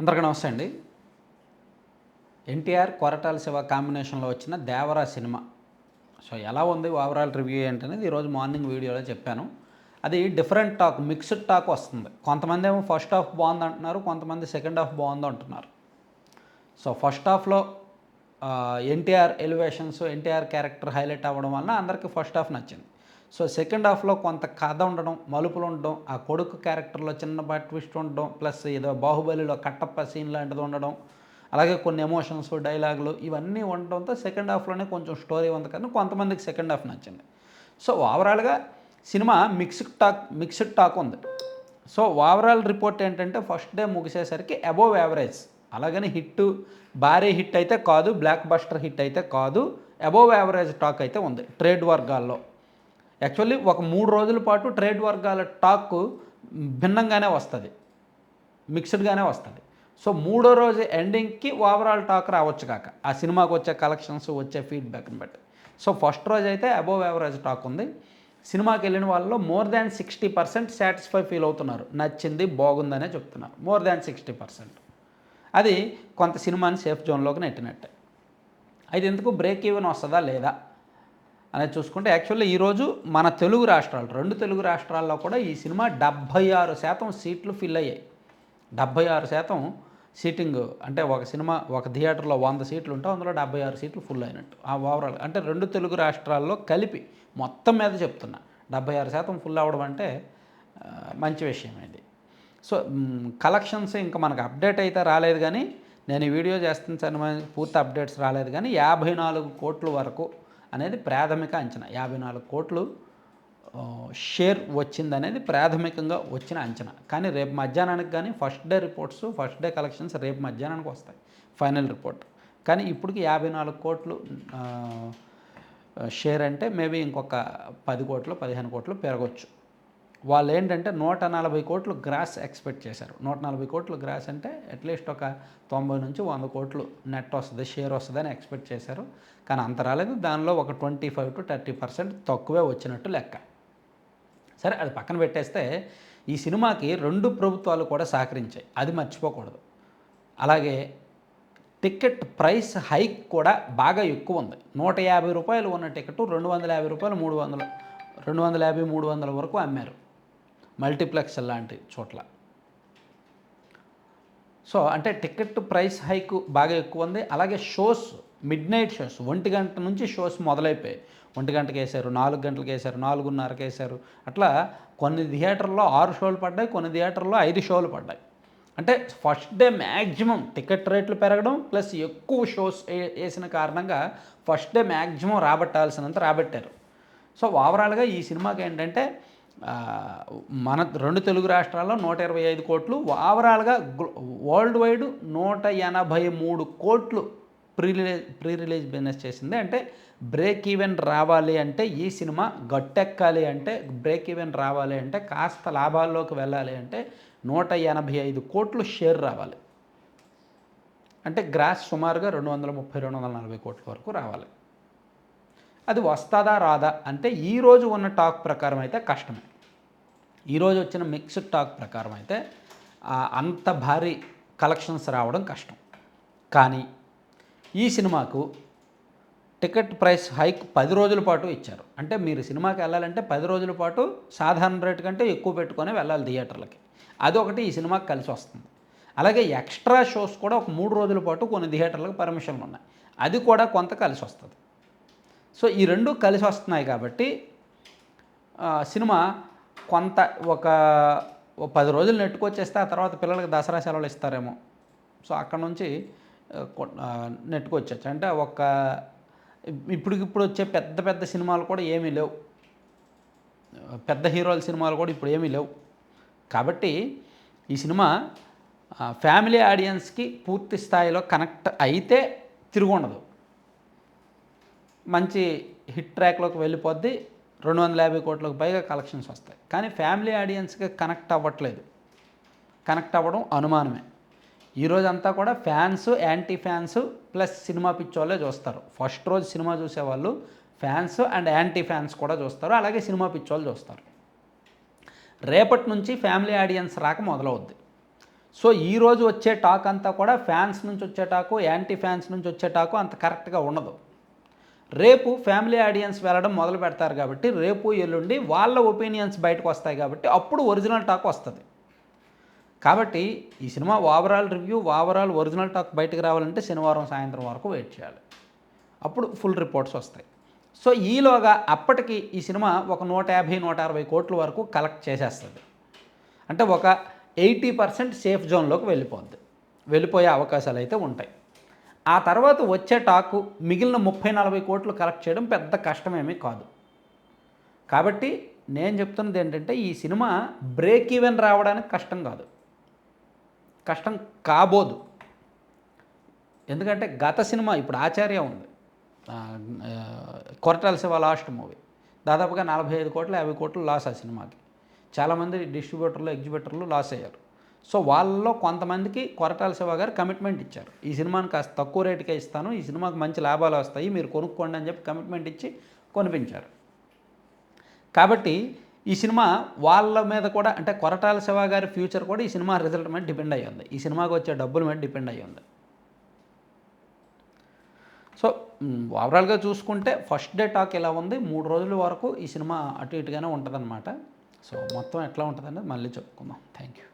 అందరికీ నమస్తే అండి. ఎన్టీఆర్ కొరటాల శివ కాంబినేషన్లో వచ్చిన దేవరా సినిమా సో ఎలా ఉంది ఓవరాల్ రివ్యూ ఏంటనేది ఈరోజు మార్నింగ్ వీడియోలో చెప్పాను. అది డిఫరెంట్ టాక్, మిక్స్డ్ టాక్ వస్తుంది. కొంతమంది ఏమో ఫస్ట్ హాఫ్ బాగుంది అంటున్నారు, కొంతమంది సెకండ్ హాఫ్ బాగుంది అంటున్నారు. సో ఫస్ట్ హాఫ్లో NTR elevations, NTR character highlight అవ్వడం వలన అందరికీ ఫస్ట్ హాఫ్ నచ్చింది. సో సెకండ్ హాఫ్లో కొంత కథ ఉండడం, మలుపులు ఉండడం, ఆ కొడుకు క్యారెక్టర్లో చిన్నపాటి ట్విస్ట్ ఉండడం, ప్లస్ ఏదో బాహుబలిలో కట్టప్ప సీన్ లాంటిది ఉండడం, అలాగే కొన్ని ఎమోషన్స్, డైలాగులు ఇవన్నీ ఉండడంతో సెకండ్ హాఫ్లోనే కొంచెం స్టోరీ ఉంది కానీ కొంతమందికి సెకండ్ హాఫ్ నచ్చింది. సో ఓవరాల్గా సినిమా మిక్స్డ్ టాక్ ఉంది. సో ఓవరాల్ రిపోర్ట్ ఏంటంటే ఫస్ట్ డే ముగిసేసరికి అబోవ్ యావరేజ్, అలాగని భారీ హిట్ అయితే కాదు, బ్లాక్ బస్టర్ హిట్ అయితే కాదు, అబోవ్ యావరేజ్ టాక్ అయితే ఉంది ట్రేడ్ వర్గాల్లో. యాక్చువల్లీ ఒక 3 రోజుల పాటు ట్రేడ్ వర్గాల టాక్ భిన్నంగానే వస్తుంది, మిక్స్డ్గానే వస్తుంది. సో 3వ రోజు ఎండింగ్కి ఓవరాల్ టాక్ రావచ్చు కాక ఆ సినిమాకి వచ్చే కలెక్షన్స్, వచ్చే ఫీడ్బ్యాక్ని బట్టి. సో ఫస్ట్ రోజు అయితే అబోవ్ యావరేజ్ టాక్ ఉంది. సినిమాకి వెళ్ళిన వాళ్ళలో మోర్ దాన్ 60% సాటిస్ఫై ఫీల్ అవుతున్నారు, నచ్చింది, బాగుందనే చెప్తున్నారు. More than 60%. అది కొంత సినిమాని సేఫ్ జోన్లోకి నెట్టినట్టే. అయితే ఎందుకు బ్రేక్ ఈవెన్ వస్తుందా లేదా అనేది చూసుకుంటే యాక్చువల్లీ ఈరోజు మన తెలుగు రాష్ట్రాలు, 2 తెలుగు రాష్ట్రాల్లో కూడా ఈ సినిమా 76% సీట్లు ఫిల్ అయ్యాయి. 76% సీటింగ్ అంటే ఒక సినిమా ఒక థియేటర్లో 100 సీట్లు ఉంటే అందులో 76 సీట్లు ఫుల్ అయినట్టు. ఆ ఓవరాల్ అంటే 2 తెలుగు రాష్ట్రాల్లో కలిపి మొత్తం మీద చెప్తున్నా 76% ఫుల్ అవ్వడం అంటే మంచి విషయం ఇది. సో కలెక్షన్స్ ఇంకా మనకు అప్డేట్ అయితే రాలేదు, కానీ నేను ఈ వీడియో చేస్తున్న సినిమా పూర్తి అప్డేట్స్ రాలేదు, కానీ 54 కోట్ల వరకు అనేది ప్రాథమిక అంచనా. 54 కోట్లు షేర్ వచ్చిందనేది ప్రాథమికంగా వచ్చిన అంచనా. కానీ రేపు మధ్యాహ్నానికి కానీ ఫస్ట్ డే కలెక్షన్స్ రేపు మధ్యాహ్నానికి వస్తాయి ఫైనల్ రిపోర్ట్. కానీ ఇప్పటికి 54 కోట్లు షేర్ అంటే మేబీ ఇంకొక 10 కోట్లు 15 కోట్లు పెరగవచ్చు. వాళ్ళు ఏంటంటే 140 కోట్లు గ్రాస్ ఎక్స్పెక్ట్ చేశారు. 140 కోట్లు గ్రాస్ అంటే అట్లీస్ట్ ఒక 90 నుంచి 100 కోట్లు నెట్ వస్తుంది, షేర్ వస్తుందని ఎక్స్పెక్ట్ చేశారు. కానీ అంత రాలేదు. దానిలో ఒక 25 to 30% తక్కువే వచ్చినట్టు లెక్క. సరే, అది పక్కన పెట్టేస్తే ఈ సినిమాకి 2 ప్రభుత్వాలు కూడా సహకరించాయి, అది మర్చిపోకూడదు. అలాగే టికెట్ ప్రైస్ హైక్ కూడా బాగా ఎక్కువ ఉంది. 150 రూపాయలు ఉన్న టికెట్ 250 రూపాయలు, 250 300 వరకు అమ్మారు మల్టీప్లెక్స్ లాంటి చోట్ల. సో అంటే టికెట్ ప్రైస్ హైక్ బాగా ఎక్కువ ఉంది. అలాగే షోస్, మిడ్ నైట్ షోస్ 1 గంట నుంచి షోస్ మొదలైపోయాయి. 1 గంటకి వేశారు, 4 గంటలకు వేశారు, 4:30కి వేశారు. అట్లా కొన్ని థియేటర్లో 6 షోలు పడ్డాయి, కొన్ని థియేటర్లో 5 షోలు పడ్డాయి. అంటే ఫస్ట్ డే మ్యాక్సిమం టికెట్ రేట్లు పెరగడం ప్లస్ ఎక్కువ షోస్ వేసిన కారణంగా ఫస్ట్ డే మ్యాక్సిమం రాబట్టాల్సినంత రాబట్టారు. సో ఓవరాల్గా ఈ సినిమాకి ఏంటంటే మన 2 తెలుగు రాష్ట్రాల్లో 125 కోట్లు, ఓవరాల్గా వరల్డ్ వైడ్ 183 కోట్లు ప్రీ రిలీజ్ బిజినెస్ చేసింది. అంటే బ్రేక్ ఈవెన్ రావాలి అంటే, ఈ సినిమా గట్టెక్కాలి అంటే, బ్రేక్ ఈవెన్ రావాలి అంటే, కాస్త లాభాల్లోకి వెళ్ళాలి అంటే 185 కోట్లు షేర్ రావాలి. అంటే గ్రాస్ సుమారుగా 230-240 కోట్ల వరకు రావాలి. అది వస్తుందా రాదా అంటే ఈరోజు ఉన్న టాక్ ప్రకారం అయితే కష్టమే. ఈరోజు వచ్చిన మిక్స్డ్ టాక్ ప్రకారం అయితే అంత భారీ కలెక్షన్స్ రావడం కష్టం. కానీ ఈ సినిమాకు టికెట్ ప్రైస్ హైక్ 10 రోజుల పాటు ఇచ్చారు. అంటే మీరు సినిమాకి వెళ్ళాలంటే 10 రోజుల పాటు సాధారణ రేటు కంటే ఎక్కువ పెట్టుకొని వెళ్ళాలి థియేటర్లకి. అదొకటి ఈ సినిమాకి కలిసి వస్తుంది. అలాగే ఎక్స్ట్రా షోస్ కూడా ఒక 3 రోజుల పాటు కొన్ని థియేటర్లకు పర్మిషన్లు ఉన్నాయి, అది కూడా కొంత కలిసి వస్తుంది. సో ఈ 2 కలిసి వస్తున్నాయి కాబట్టి సినిమా కొంత ఒక 10 రోజులు నెట్టుకొచ్చేస్తే ఆ తర్వాత పిల్లలకి దసరా సెలవులు ఇస్తారేమో. సో అక్కడ నుంచి నెట్టుకొచ్చచ్చు. అంటే ఇప్పటికిప్పుడు వచ్చే పెద్ద సినిమాలు కూడా ఏమీ లేవు, పెద్ద హీరోల సినిమాలు కూడా ఇప్పుడు ఏమీ లేవు. కాబట్టి ఈ సినిమా ఫ్యామిలీ ఆడియన్స్కి పూర్తి స్థాయిలో కనెక్ట్ అయితే తిరుగుండదు, మంచి హిట్ ట్రాక్లోకి వెళ్ళిపోద్ది, 250 కోట్లకు పైగా కలెక్షన్స్ వస్తాయి. కానీ ఫ్యామిలీ ఆడియన్స్కి కనెక్ట్ అవ్వట్లేదు. కనెక్ట్ అవ్వడం అనుమానమే. ఈరోజంతా కూడా fans, anti fans plus cinema పిచ్చోళ్ళే చూస్తారు. ఫస్ట్ రోజు సినిమా చూసేవాళ్ళు ఫ్యాన్స్ అండ్ యాంటీ ఫ్యాన్స్ కూడా చూస్తారు, అలాగే సినిమా పిచ్చోళ్ళు చూస్తారు. రేపటి నుంచి ఫ్యామిలీ ఆడియన్స్ రాక మొదలవుద్ది. సో ఈరోజు వచ్చే టాక్ అంతా కూడా ఫ్యాన్స్ నుంచి వచ్చే టాకు, యాంటీ ఫ్యాన్స్ నుంచి వచ్చే టాకు అంత కరెక్ట్గా ఉండదు. రేపు ఫ్యామిలీ ఆడియన్స్ వెళ్ళడం మొదలు పెడతారు కాబట్టి రేపు ఎల్లుండి వాళ్ళ ఒపీనియన్స్ బయటకు వస్తాయి కాబట్టి అప్పుడు ఒరిజినల్ టాక్ వస్తుంది. కాబట్టి ఈ cinema overall review, overall original talk బయటకు రావాలంటే శనివారం సాయంత్రం వరకు వెయిట్ చేయాలి. అప్పుడు ఫుల్ రిపోర్ట్స్ వస్తాయి. సో ఈలోగా అప్పటికి ఈ సినిమా ఒక 150-160 కోట్ల వరకు కలెక్ట్ చేసేస్తుంది. అంటే ఒక 80% సేఫ్ జోన్లోకి వెళ్ళిపోయే అవకాశాలు అయితే ఉంటాయి. ఆ తర్వాత వచ్చే టాకు మిగిలిన 30-40 కోట్లు కలెక్ట్ చేయడం పెద్ద కష్టమేమీ కాదు. కాబట్టి నేను చెప్తున్నది ఏంటంటే ఈ సినిమా బ్రేక్ ఈవెన్ రావడానికి కష్టం కాదు, కష్టం కాబోదు. ఎందుకంటే గత సినిమా ఇప్పుడు ఆచార్య ఉంది, కొరటాల శివ లాస్ట్ మూవీ దాదాపుగా 45 కోట్లు 50 కోట్లు లాస్ ఆ సినిమాకి. చాలామంది డిస్ట్రిబ్యూటర్లు ఎగ్జిబ్యూటర్లు లాస్ అయ్యారు. సో వాళ్ళలో కొంతమందికి కొరటాల శివ గారు కమిట్మెంట్ ఇచ్చారు, ఈ సినిమాని కాస్త తక్కువ రేటుకే ఇస్తాను, ఈ సినిమాకి మంచి లాభాలు వస్తాయి, మీరు కొనుక్కోండి అని చెప్పి కమిట్మెంట్ ఇచ్చి కొనిపించారు. కాబట్టి ఈ సినిమా వాళ్ళ మీద కూడా, అంటే కొరటాల శివ గారి ఫ్యూచర్ కూడా ఈ సినిమా రిజల్ట్ మీద డిపెండ్ అయ్యి ఉంది, ఈ సినిమాకి వచ్చే డబ్బుల మీద డిపెండ్ అయ్యి ఉంది. సో ఓవరాల్గా చూసుకుంటే ఫస్ట్ డే టాక్ ఇలా ఉంది. 3 రోజుల వరకు ఈ సినిమా అటు ఇటుగానే ఉంటుందన్నమాట. సో మొత్తం ఎట్లా ఉంటుందనేది మళ్ళీ చెప్పుకుందాం. Thank you.